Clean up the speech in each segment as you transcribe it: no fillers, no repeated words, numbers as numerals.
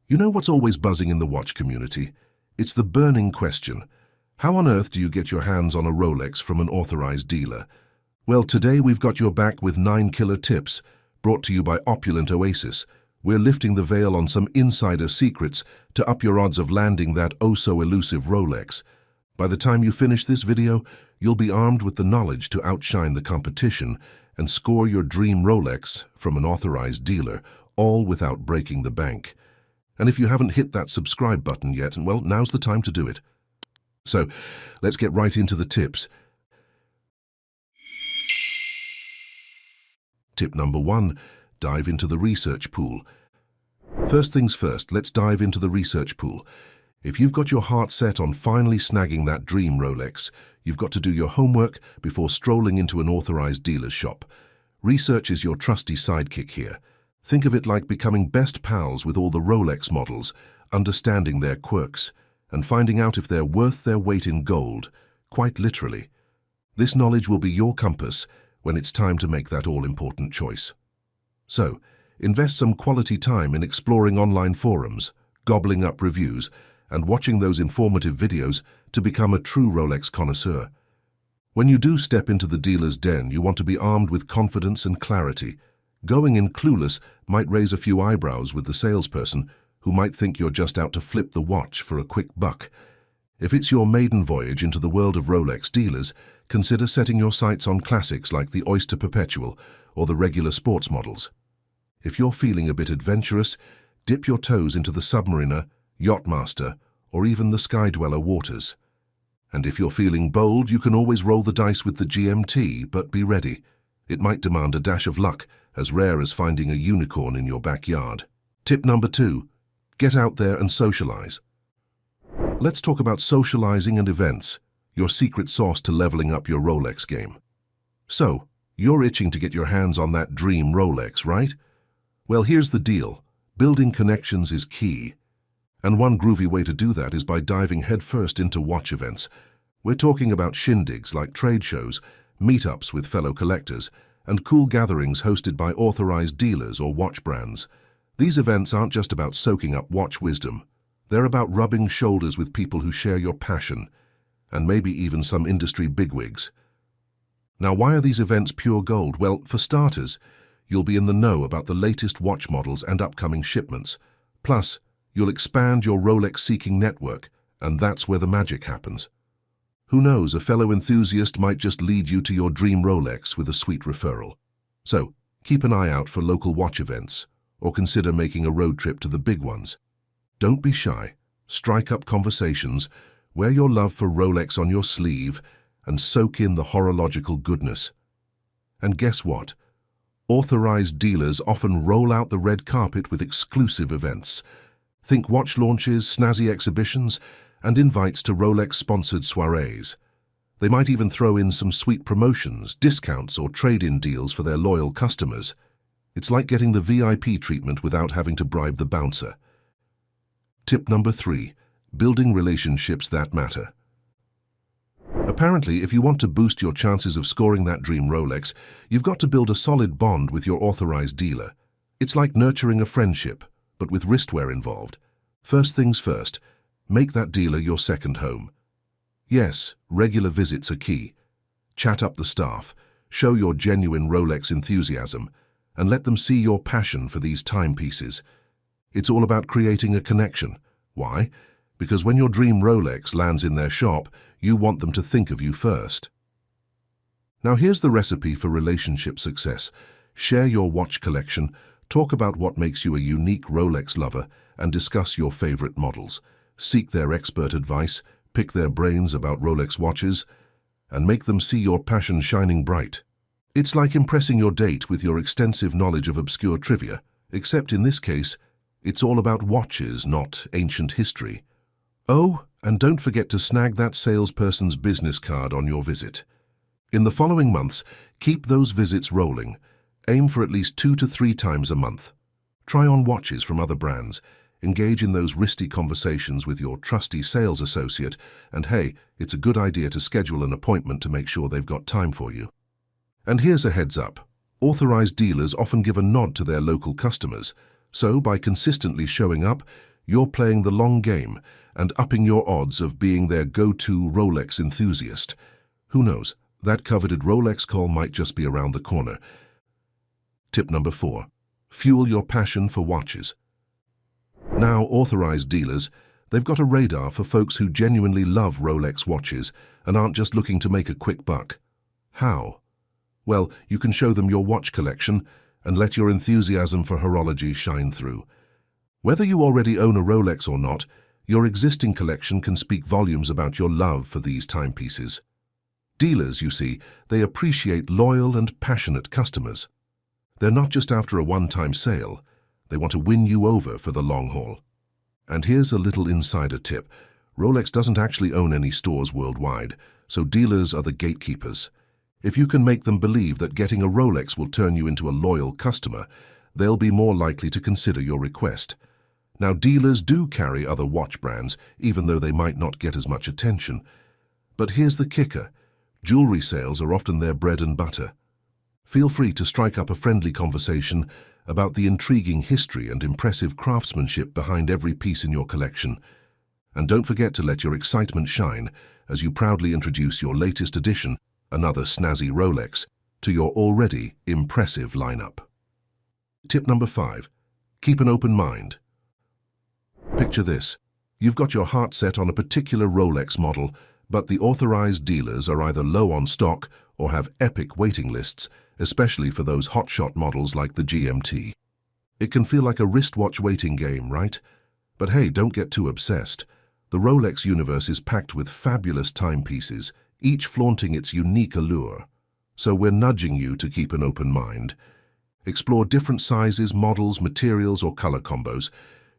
You know what's always buzzing in the watch community? It's the burning question. How on earth do you get your hands on a Rolex from an authorized dealer? Well, today we've got your back with 9 killer tips, brought to you by Opulent Oasis. We're lifting the veil on some insider secrets to up your odds of landing that oh-so-elusive Rolex. By the time you finish this video, you'll be armed with the knowledge to outshine the competition and score your dream Rolex from an authorized dealer, all without breaking the bank. And if you haven't hit that subscribe button yet, well, now's the time to do it. So, let's get right into the tips. Tip number 1, dive into the research pool. First things first, let's dive into the research pool. If you've got your heart set on finally snagging that dream Rolex, you've got to do your homework before strolling into an authorized dealer's shop. Research is your trusty sidekick here. Think of it like becoming best pals with all the Rolex models, understanding their quirks, and finding out if they're worth their weight in gold, quite literally. This knowledge will be your compass when it's time to make that all-important choice. So, invest some quality time in exploring online forums, gobbling up reviews, and watching those informative videos to become a true Rolex connoisseur. When you do step into the dealer's den, you want to be armed with confidence and clarity. Going in clueless might raise a few eyebrows with the salesperson, who might think you're just out to flip the watch for a quick buck. If it's your maiden voyage into the world of Rolex dealers, consider setting your sights on classics like the Oyster Perpetual or the regular sports models. If you're feeling a bit adventurous, dip your toes into the Submariner, Yachtmaster, or even the Skydweller waters. And if you're feeling bold, you can always roll the dice with the GMT, but be ready. It might demand a dash of luck, as rare as finding a unicorn in your backyard. Tip number 2, get out there and socialize. Let's talk about socializing and events, your secret sauce to leveling up your Rolex game. So, you're itching to get your hands on that dream Rolex, right? Well, here's the deal. Building connections is key. And one groovy way to do that is by diving headfirst into watch events. We're talking about shindigs like trade shows, meetups with fellow collectors, and cool gatherings hosted by authorized dealers or watch brands. These events aren't just about soaking up watch wisdom. They're about rubbing shoulders with people who share your passion, and maybe even some industry bigwigs. Now, why are these events pure gold? Well, for starters, you'll be in the know about the latest watch models and upcoming shipments. Plus, you'll expand your Rolex-seeking network, and that's where the magic happens. Who knows, a fellow enthusiast might just lead you to your dream Rolex with a sweet referral. So, keep an eye out for local watch events, or consider making a road trip to the big ones. Don't be shy. Strike up conversations, wear your love for Rolex on your sleeve, and soak in the horological goodness. And guess what? Authorized dealers often roll out the red carpet with exclusive events. Think watch launches, snazzy exhibitions, and invites to Rolex-sponsored soirees. They might even throw in some sweet promotions, discounts, or trade-in deals for their loyal customers. It's like getting the VIP treatment without having to bribe the bouncer. Tip number 3, building relationships that matter. Apparently, if you want to boost your chances of scoring that dream Rolex, you've got to build a solid bond with your authorized dealer. It's like nurturing a friendship, but with wristwear involved. First things first, make that dealer your second home. Yes, regular visits are key. Chat up the staff, show your genuine Rolex enthusiasm, and let them see your passion for these timepieces. It's all about creating a connection. Why? Because when your dream Rolex lands in their shop, you want them to think of you first. Now here's the recipe for relationship success. Share your watch collection, talk about what makes you a unique Rolex lover, and discuss your favorite models. Seek their expert advice, pick their brains about Rolex watches, and make them see your passion shining bright. It's like impressing your date with your extensive knowledge of obscure trivia, except in this case, it's all about watches, not ancient history. Oh, and don't forget to snag that salesperson's business card on your visit. In the following months, keep those visits rolling. Aim for at least 2 to 3 times a month. Try on watches from other brands. Engage in those wristy conversations with your trusty sales associate, and hey, it's a good idea to schedule an appointment to make sure they've got time for you. And here's a heads up. Authorized dealers often give a nod to their local customers, so by consistently showing up, You're playing the long game and upping your odds of being their go-to Rolex enthusiast. Who knows, that coveted Rolex call might just be around the corner. Tip number 4. Fuel your passion for watches. Now, authorized dealers, they've got a radar for folks who genuinely love Rolex watches and aren't just looking to make a quick buck. How? Well, you can show them your watch collection and let your enthusiasm for horology shine through. Whether you already own a Rolex or not, your existing collection can speak volumes about your love for these timepieces. Dealers, you see, they appreciate loyal and passionate customers. They're not just after a one-time sale. They want to win you over for the long haul. And here's a little insider tip. Rolex doesn't actually own any stores worldwide, so dealers are the gatekeepers. If you can make them believe that getting a Rolex will turn you into a loyal customer, they'll be more likely to consider your request. Now, dealers do carry other watch brands, even though they might not get as much attention. But here's the kicker. Jewelry sales are often their bread and butter. Feel free to strike up a friendly conversation about the intriguing history and impressive craftsmanship behind every piece in your collection. And don't forget to let your excitement shine as you proudly introduce your latest addition, another snazzy Rolex, to your already impressive lineup. Tip number 5. Keep an open mind. Picture this. You've got your heart set on a particular Rolex model, but the authorized dealers are either low on stock or have epic waiting lists, especially for those hotshot models like the GMT. It can feel like a wristwatch waiting game, right? But hey, don't get too obsessed. The Rolex universe is packed with fabulous timepieces, each flaunting its unique allure. So we're nudging you to keep an open mind. Explore different sizes, models, materials, or color combos.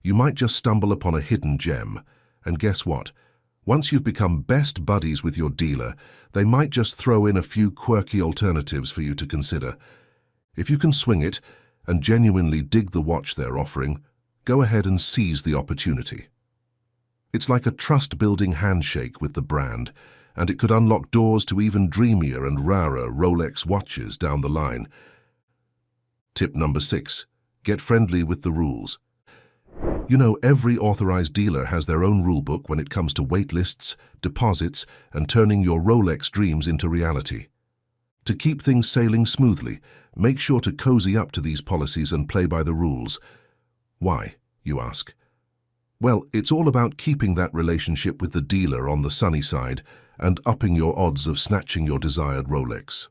You might just stumble upon a hidden gem. And guess what? Once you've become best buddies with your dealer, they might just throw in a few quirky alternatives for you to consider. If you can swing it and genuinely dig the watch they're offering, go ahead and seize the opportunity. It's like a trust-building handshake with the brand, and it could unlock doors to even dreamier and rarer Rolex watches down the line. Tip number 6. Get friendly with the rules. You know, every authorized dealer has their own rulebook when it comes to wait lists, deposits, and turning your Rolex dreams into reality. To keep things sailing smoothly, make sure to cozy up to these policies and play by the rules. Why, you ask? Well, it's all about keeping that relationship with the dealer on the sunny side and upping your odds of snatching your desired Rolex.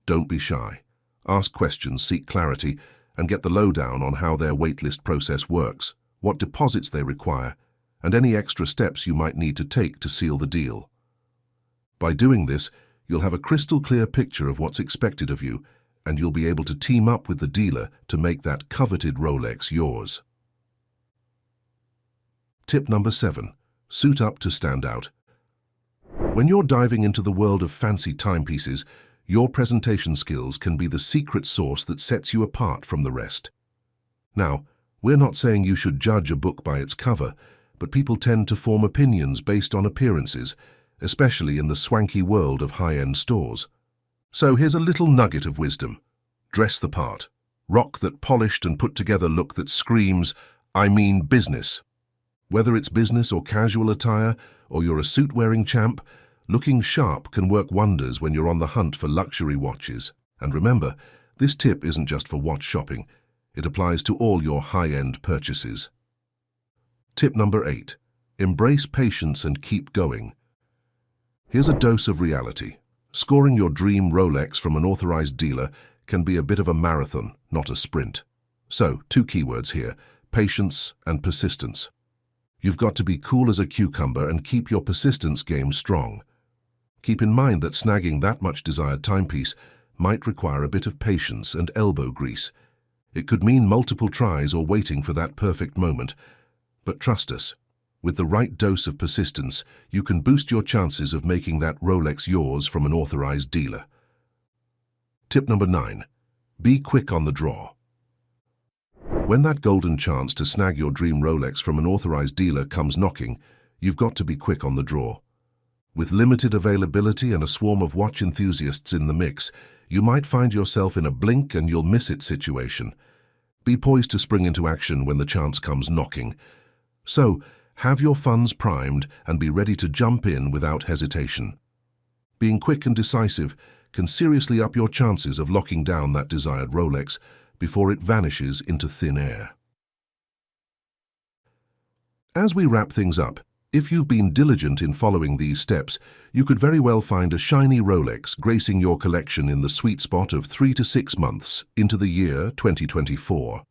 Don't be shy. Ask questions, seek clarity, and get the lowdown on how their waitlist process works, what deposits they require, and any extra steps you might need to take to seal the deal. By doing this, you'll have a crystal clear picture of what's expected of you, and you'll be able to team up with the dealer to make that coveted Rolex yours. Tip number 7. Suit up to stand out. When you're diving into the world of fancy timepieces, your presentation skills can be the secret sauce that sets you apart from the rest. Now, we're not saying you should judge a book by its cover, but people tend to form opinions based on appearances, especially in the swanky world of high-end stores. So here's a little nugget of wisdom. Dress the part. Rock that polished and put-together look that screams, I mean business. Whether it's business or casual attire, or you're a suit-wearing champ, looking sharp can work wonders when you're on the hunt for luxury watches. And remember, this tip isn't just for watch shopping. It applies to all your high-end purchases. Tip number 8. Embrace patience and keep going. Here's a dose of reality. Scoring your dream Rolex from an authorized dealer can be a bit of a marathon, not a sprint. So, 2 keywords here, patience and persistence. You've got to be cool as a cucumber and keep your persistence game strong. Keep in mind that snagging that much desired timepiece might require a bit of patience and elbow grease. It could mean multiple tries or waiting for that perfect moment. But trust us, with the right dose of persistence, you can boost your chances of making that Rolex yours from an authorized dealer. Tip number 9. Be quick on the draw. When that golden chance to snag your dream Rolex from an authorized dealer comes knocking, you've got to be quick on the draw. With limited availability and a swarm of watch enthusiasts in the mix, you might find yourself in a blink and you'll miss it situation. Be poised to spring into action when the chance comes knocking. So, have your funds primed and be ready to jump in without hesitation. Being quick and decisive can seriously up your chances of locking down that desired Rolex before it vanishes into thin air. As we wrap things up, if you've been diligent in following these steps, you could very well find a shiny Rolex gracing your collection in the sweet spot of 3 to 6 months into the year 2024.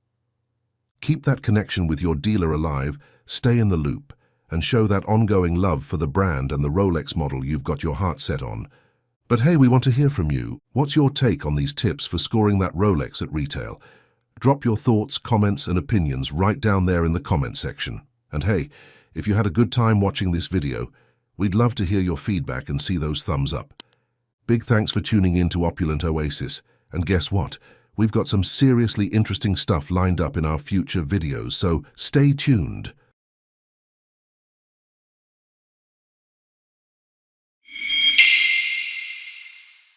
Keep that connection with your dealer alive, stay in the loop, and show that ongoing love for the brand and the Rolex model you've got your heart set on. But hey, we want to hear from you. What's your take on these tips for scoring that Rolex at retail? Drop your thoughts, comments, and opinions right down there in the comment section. And hey, if you had a good time watching this video, we'd love to hear your feedback and see those thumbs up. Big thanks for tuning in to Opulent Oasis. And guess what? We've got some seriously interesting stuff lined up in our future videos, so stay tuned.